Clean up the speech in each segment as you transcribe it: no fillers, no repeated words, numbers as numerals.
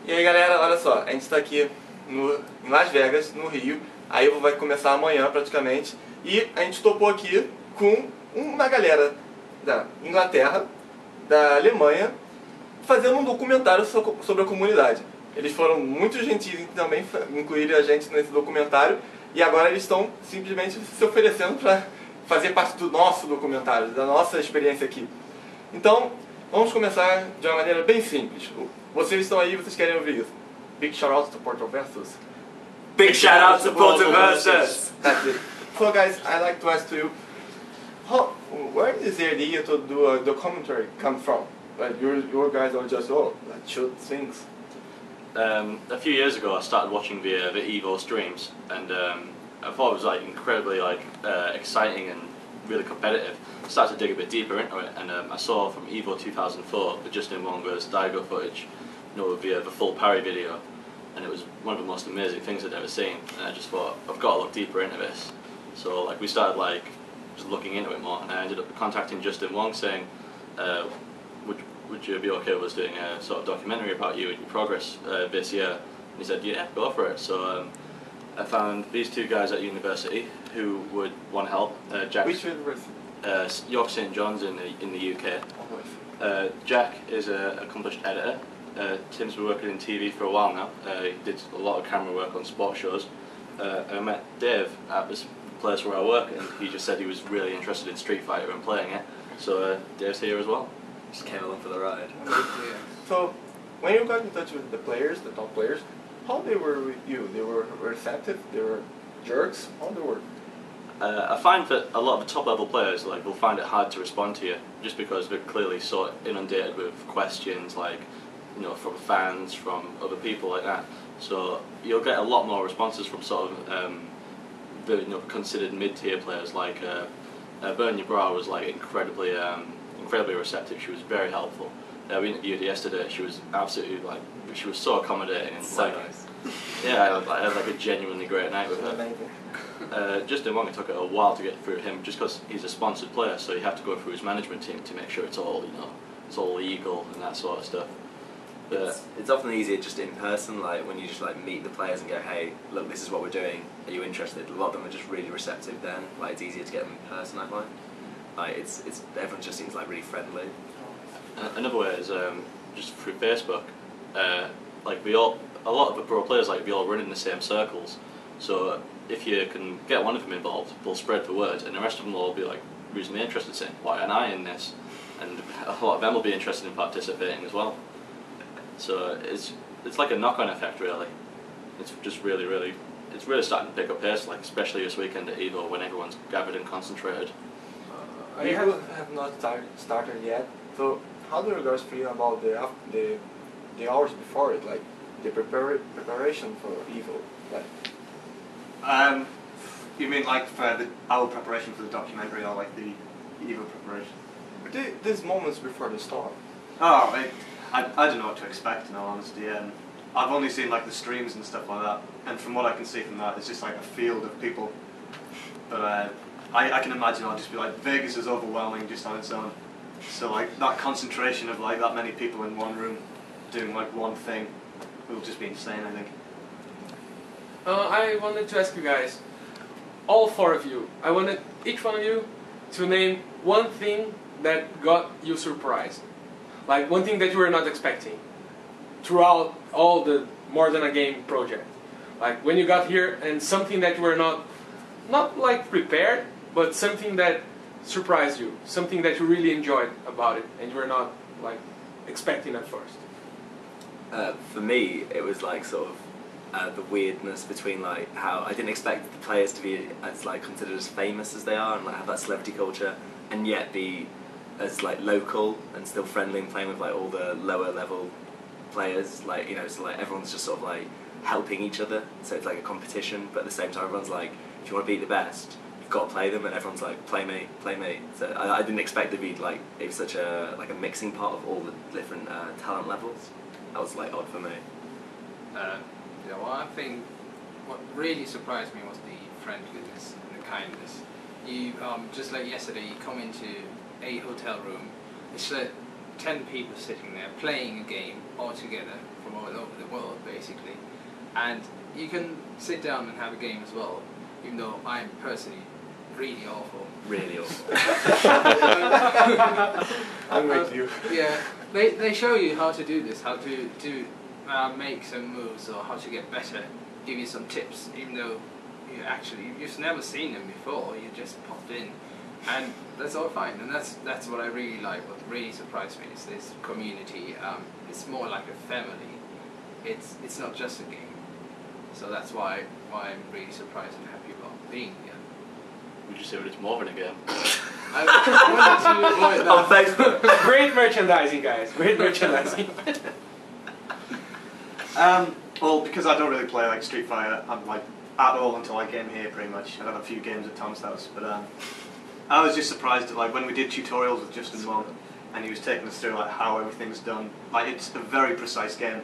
E aí galera, olha só, a gente está aqui em Las Vegas, no Rio. A Evo vai começar amanhã praticamente. E a gente topou aqui com uma galera da Inglaterra, da Alemanha, fazendo um documentário sobre a comunidade. Eles foram muito gentis em também incluírem a gente nesse documentário. E agora eles estão simplesmente se oferecendo para fazer parte do nosso documentário, da nossa experiência aqui. Então, vamos começar de uma maneira bem simples. Vocês estão aí, vocês querem ouvir isso. Big shout out to Porto Versus. Big shout out to Porto Versus. That's it. So guys, I'd like to ask to you, where does the idea to do a documentary come from? Like your guys are just like shoot things. A few years ago, I started watching the Evo streams, and I thought it was like incredibly exciting and really competitive. I started to dig a bit deeper into it, and I saw from Evo 2004 the Justin Wonga's Daigo footage, via the full parry video, and it was one of the most amazing things I'd ever seen. And I just thought, I've got to look deeper into this. So we started just looking into it more, and I ended up contacting Justin Wong saying, would you be okay with us doing a sort of documentary about you and your progress this year? And he said, yeah, go for it. So I found these two guys at university who would want to help. Jack, which university? York St John's in the UK. Jack is an accomplished editor. Tim's been working in TV for a while now. He did a lot of camera work on sports shows. I met Dave at this place where I work, and he just said he was really interested in Street Fighter and playing it. So Dave's here as well. Just came along for the ride. So, when you got in touch with the players, the top players, how they were with you? They were receptive? They were jerks? How they were? I find that a lot of the top level players will find it hard to respond to you, just because they're clearly so inundated with questions from fans, from other people like that. So you'll get a lot more responses from sort of the considered mid-tier players like Bernie Bra was incredibly receptive. She was very helpful. We interviewed her yesterday. She was absolutely she was so accommodating and so nice. Yeah, I had a genuinely great night with her. Justin Wong, it took a while to get through him, just because he's a sponsored player, so you have to go through his management team to make sure it's all it's all legal and that sort of stuff. But it's often easier just in person, when you just meet the players and go, hey, look, this is what we're doing, are you interested? A lot of them are just really receptive then. It's easier to get them in person, I find. Everyone just seems really friendly. Another way is just through Facebook. A lot of the pro players we all run in the same circles. So if you can get one of them involved, they'll spread the word, and the rest of them will be reasonably interested, saying, why aren't I in this? And a lot of them will be interested in participating as well. So it's like a knock-on effect, really. It's just really starting to pick up pace, especially this weekend at Evo when everyone's gathered and concentrated. Evo have not started yet. So how do you guys feel about the hours before it, the preparation for Evo? You mean for our preparation for the documentary, or the Evo preparation? These moments before the start. Oh, I don't know what to expect, in all honesty. I've only seen the streams and stuff like that, and from what I can see from that, it's just a field of people. But I can imagine I'll just be Vegas is overwhelming just on its own. So that concentration of that many people in one room doing one thing will just be insane, I think. I wanted to ask you guys, all four of you, I wanted each one of you to name one thing that got you surprised. One thing that you were not expecting throughout all the More Than a Game project. When you got here, and something that you were not prepared, but something that surprised you, something that you really enjoyed about it, and you were not expecting at first. For me, it was the weirdness between how I didn't expect the players to be as considered as famous as they are, and have that celebrity culture, and yet be as local and still friendly and playing with all the lower level players. So everyone's just sort of helping each other. So it's a competition, but at the same time everyone's if you want to beat the best, you've got to play them, and everyone's play me, play me. So I didn't expect it to be it was such a a mixing pot of all the different talent levels. That was odd for me. Yeah, well, I think what really surprised me was the friendliness and the kindness. You just like yesterday, you come into a hotel room. It's 10 people sitting there playing a game all together from all over the world, basically. And you can sit down and have a game as well, even though I'm personally really awful. Really awful. I'm with you. Yeah, they show you how to do this, how to make some moves or how to get better, give you some tips, even though you've never seen them before, you just popped in. And that's all fine, and that's what I really like. What really surprised me is this community. It's more like a family. It's not just a game. So that's why I'm really surprised and happy about being here. Would you say it's more than a game? I wanted to avoid that. On Facebook. Great merchandising, guys. Great merchandising. Well, because I don't really play like Street Fighter, I'm like at all until I came here pretty much. I've had a few games at Tom's house, but I was just surprised at like when we did tutorials with Justin Wong, and he was taking us through like how everything's done. Like it's a very precise game.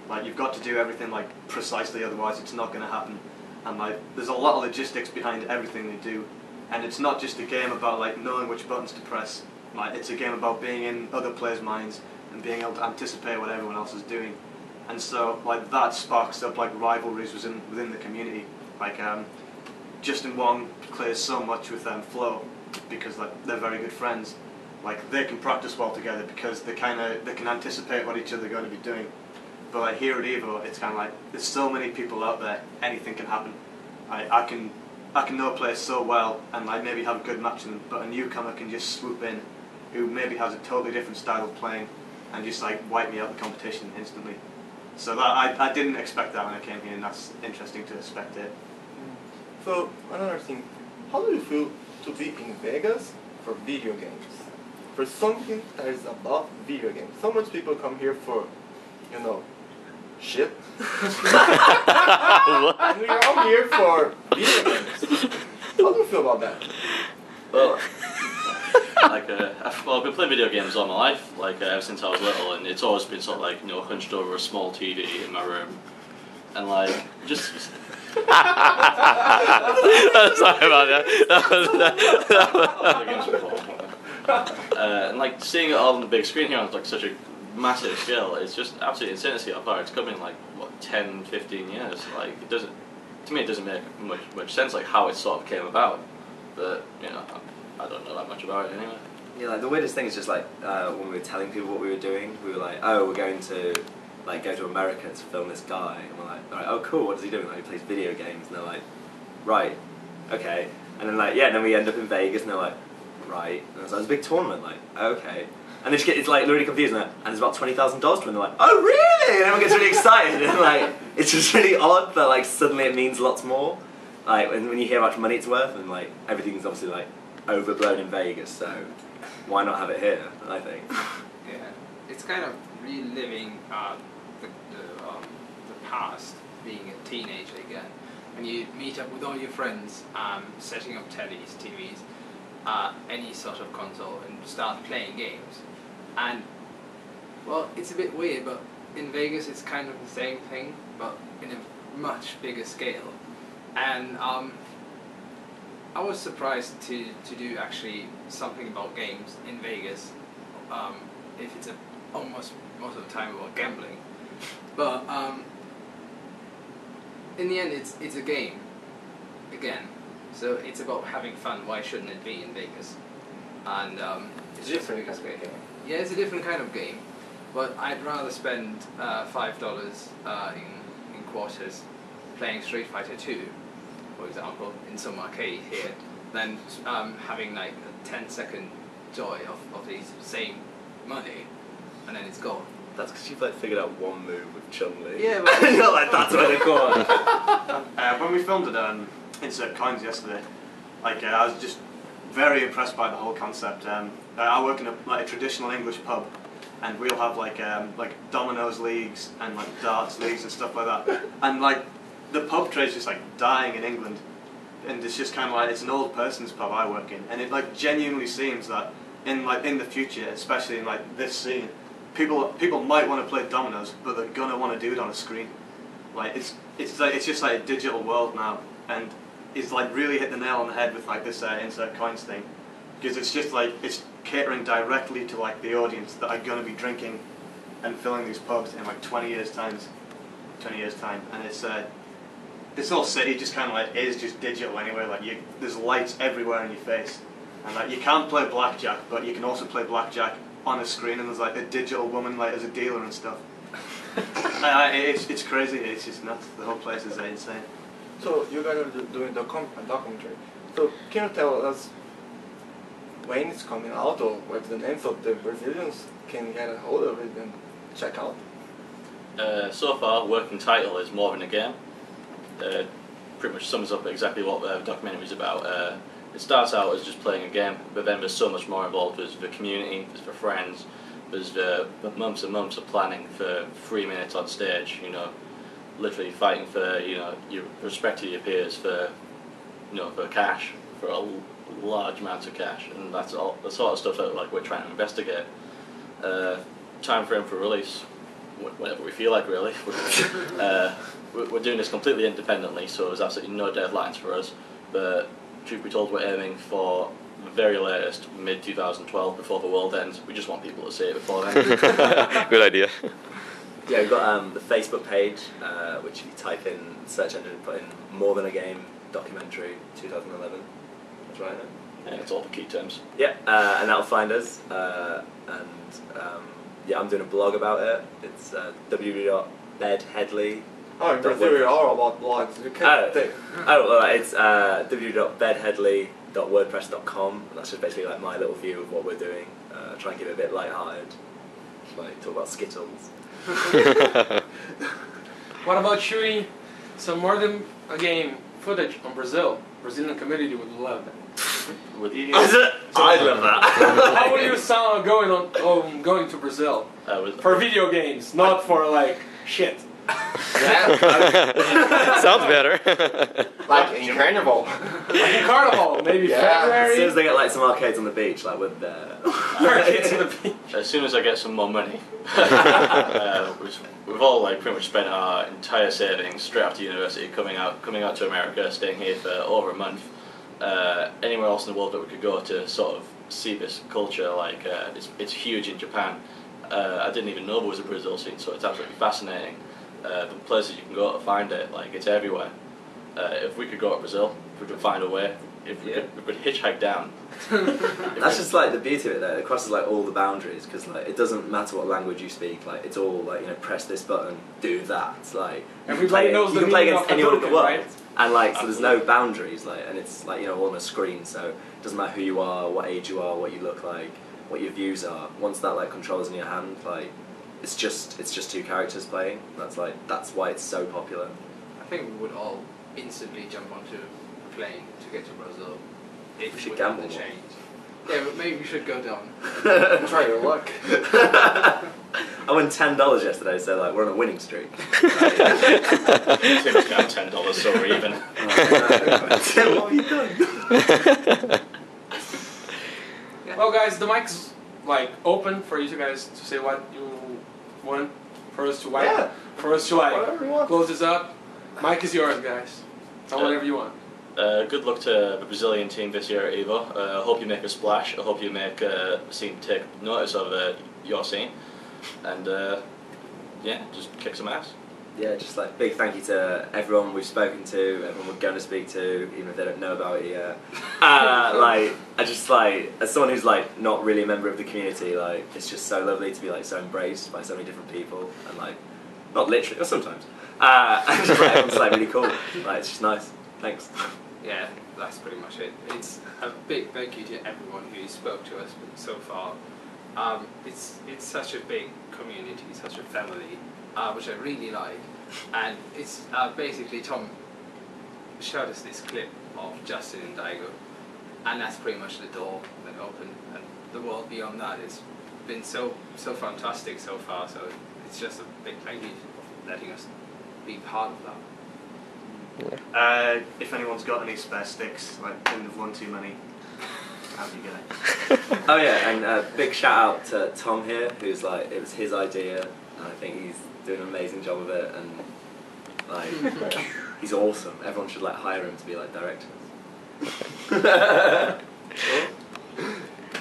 Like you've got to do everything like precisely, otherwise it's not going to happen. And like there's a lot of logistics behind everything they do, and it's not just a game about like knowing which buttons to press. Like it's a game about being in other players' minds and being able to anticipate what everyone else is doing. And so like that sparks up like rivalries within the community. Like Justin Wong plays so much with Flo because like they're very good friends. Like they can practice well together because they can anticipate what each other are going to be doing. But like here at Evo, it's kind of like there's so many people out there, anything can happen. I can know players so well and like maybe have a good match in them, but a newcomer can just swoop in, who maybe has a totally different style of playing, and just like wipe me out the competition instantly. So that I didn't expect that when I came here, and that's interesting to spectate. So another thing, how do you feel to be in Vegas for video games? For something that is about video games. So much people come here for, you know, shit. And we're all here for video games. How do you feel about that? Well, like I've been playing video games all my life, like ever since I was little, and it's always been sort of like, you know, hunched over a small TV in my room, and like just. Sorry about that. And like seeing it all on the big screen here on like such a massive scale, it's just absolutely insane to see how far it's come in like what 10, 15 years. Like it doesn't, to me, it doesn't make much sense like how it sort of came about. But you know, I don't know that much about it anyway. Yeah, like the weirdest thing is just like when we were telling people what we were doing, we were like, oh, we're going to like go to America to film this guy, and we're like, all right, oh cool, what does he do? Like he plays video games, and they're like, right, okay, and then like yeah, and then we end up in Vegas, and they're like, right, and it's like it's a big tournament, like okay, and they just get it's like really confused, and it's about $20,000 to win, and they're like, oh really? And everyone gets really excited, and like it's just really odd that like suddenly it means lots more, like when you hear how much money it's worth, and like everything's obviously like overblown in Vegas, so why not have it here? I think. Yeah, it's kind of reliving the past, being a teenager again. When you meet up with all your friends, setting up TVs, any sort of console, and start playing games. And well, it's a bit weird, but in Vegas it's kind of the same thing, but in a much bigger scale. And I was surprised to do actually something about games in Vegas, if it's almost most of the time about gambling. But in the end, it's a game, again. So it's about having fun. Why shouldn't it be in Vegas? And it's just a Vegas game. Yeah, it's a different kind of game. But I'd rather spend $5 in quarters playing Street Fighter 2, for example, in some arcade here, than having like a 10-second joy of the same money, and then it's gone. That's because you've like figured out one move with Chun-Li. Yeah, but you're like, that's where they're going. When we filmed at Insert Coins yesterday, like I was just very impressed by the whole concept. I work in a traditional English pub, and we'll have like dominoes leagues and like darts leagues and stuff like that. And like the pub trade's just like dying in England, and it's just kind of like it's an old person's pub I work in, and it like genuinely seems that in the future, especially in like this scene, people might want to play dominoes, but they're gonna want to do it on a screen. Like it's just like a digital world now, and it's like really hit the nail on the head with like this Insert Coins thing, because it's just like it's catering directly to like the audience that are going to be drinking and filling these pubs in like 20 years time, and it's this whole city just kind of like is just digital anyway. Like there's lights everywhere in your face, and like you can't play blackjack, but you can also play blackjack on a screen, and there's like a digital woman like as a dealer and stuff. It's crazy. It's just nuts. The whole place is insane. So you guys are doing documentary. So can you tell us when it's coming out, or what's the name, so the Brazilians can get a hold of it and check out? So far, working title is More Than a Game. Pretty much sums up exactly what the documentary is about. It starts out as just playing a game, but then there's so much more involved. There's the community, there's the friends, there's the months and months of planning for 3 minutes on stage. You know, literally fighting for your respect to your peers, for for cash, for a large amounts of cash, and that's all the sort of stuff that like we're trying to investigate. Time frame for release, whenever we feel like, really. We're doing this completely independently, so there's absolutely no deadlines for us. But truth be told, we're aiming for the very latest, mid-2012, before the world ends. We just want people to see it before then. Good idea. Yeah, we've got the Facebook page, which if you type in search engine, put in More Than a Game documentary 2011. That's right. Yeah, it's all the key terms. Yeah, and that'll find us. Yeah, I'm doing a blog about it. It's www.bedheadley. Oh, in Brazil we're all about blogs. You can't think. It's www.bedheadley.wordpress.com. And that's just basically like my little view of what we're doing. Try and keep it a bit light-hearted. Like talk about Skittles. What about shooting some More Than a Game footage on Brazil? Brazilian community would love that. I love that. How would you sound going to Brazil? For video games, not for like shit. Sounds better. Like in Carnival. Like in Carnival, maybe February. As soon as they get like some arcades on the beach, like with arcades on the beach. As soon as I get some more money. We've all like pretty much spent our entire savings straight after university coming out to America, staying here for over a month. Anywhere else in the world that we could go to sort of see this culture, like it's huge in Japan. I didn't even know there was a Brazil scene, so it's absolutely fascinating. The places you can go to find it, like it's everywhere. If we could go to Brazil, if we could find a way, if we could hitchhike down. That's just like the beauty of it though, it crosses like all the boundaries, because like it doesn't matter what language you speak, like it's all like, press this button, do that, like everybody knows you can play against anyone in the world, right? And like so there's no boundaries, like, and it's like all on a screen, so it doesn't matter who you are, what age you are, what you look like, what your views are. Once that like control's in your hand, like it's just two characters playing. That's why it's so popular. I think we would all instantly jump onto a plane to get to Brazil. We should gamble more. Change. Yeah, but maybe we should go down. Try your luck. I won $10 yesterday, so like we're on a winning streak. Tim's got $10, so we're even. Tim, what have you done? Well, guys, the mic's like open for you guys to say what you want for us to close this up. Mic is yours, guys. Tell whatever you want. Good luck to the Brazilian team this year at EVO. I hope you make a splash. I hope you make the scene take notice of your scene, and just kick some ass. Yeah, just like big thank you to everyone we've spoken to, everyone we're going to speak to, even if they don't know about it yet. I just as someone who's like not really a member of the community, like it's just so lovely to be like so embraced by so many different people, and like not literally, or sometimes. And just everyone's like really cool. Like it's just nice. Thanks. Yeah, that's pretty much it. It's a big thank you to everyone who spoke to us so far. It's such a big community, such a family, which I really like. And it's basically Tom showed us this clip of Justin and Daigo, and that's pretty much the door that opened. And the world beyond that has been so fantastic so far. So it's just a big thank you for letting us be part of that. If anyone's got any spare sticks, like couldn't have won too many, have you guys? Oh yeah, and big shout out to Tom here, who's like, it was his idea, and I think he's doing an amazing job of it, and like, he's awesome. Everyone should like hire him to be like directors.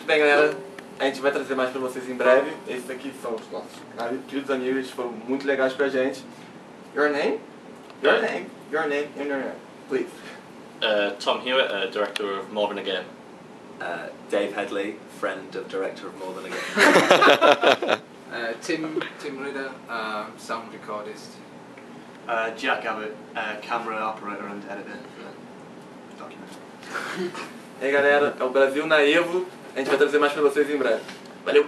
Muito bem, galera. A gente vai trazer mais pra vocês em breve. Esses aqui são os nossos queridos amigos. Eles foram muito legais pra gente. Your name? Your name. Your name and your name. Please. Tom Hewitt, director of More Than a Game. Dave Headley, friend of director of More Than a Game. Tim Ritter, sound recordist. Jack Abbott, camera operator and editor for the documentary. E aí, galera, é o Brasil na Evo. A gente vai trazer mais pra vocês em breve. Valeu!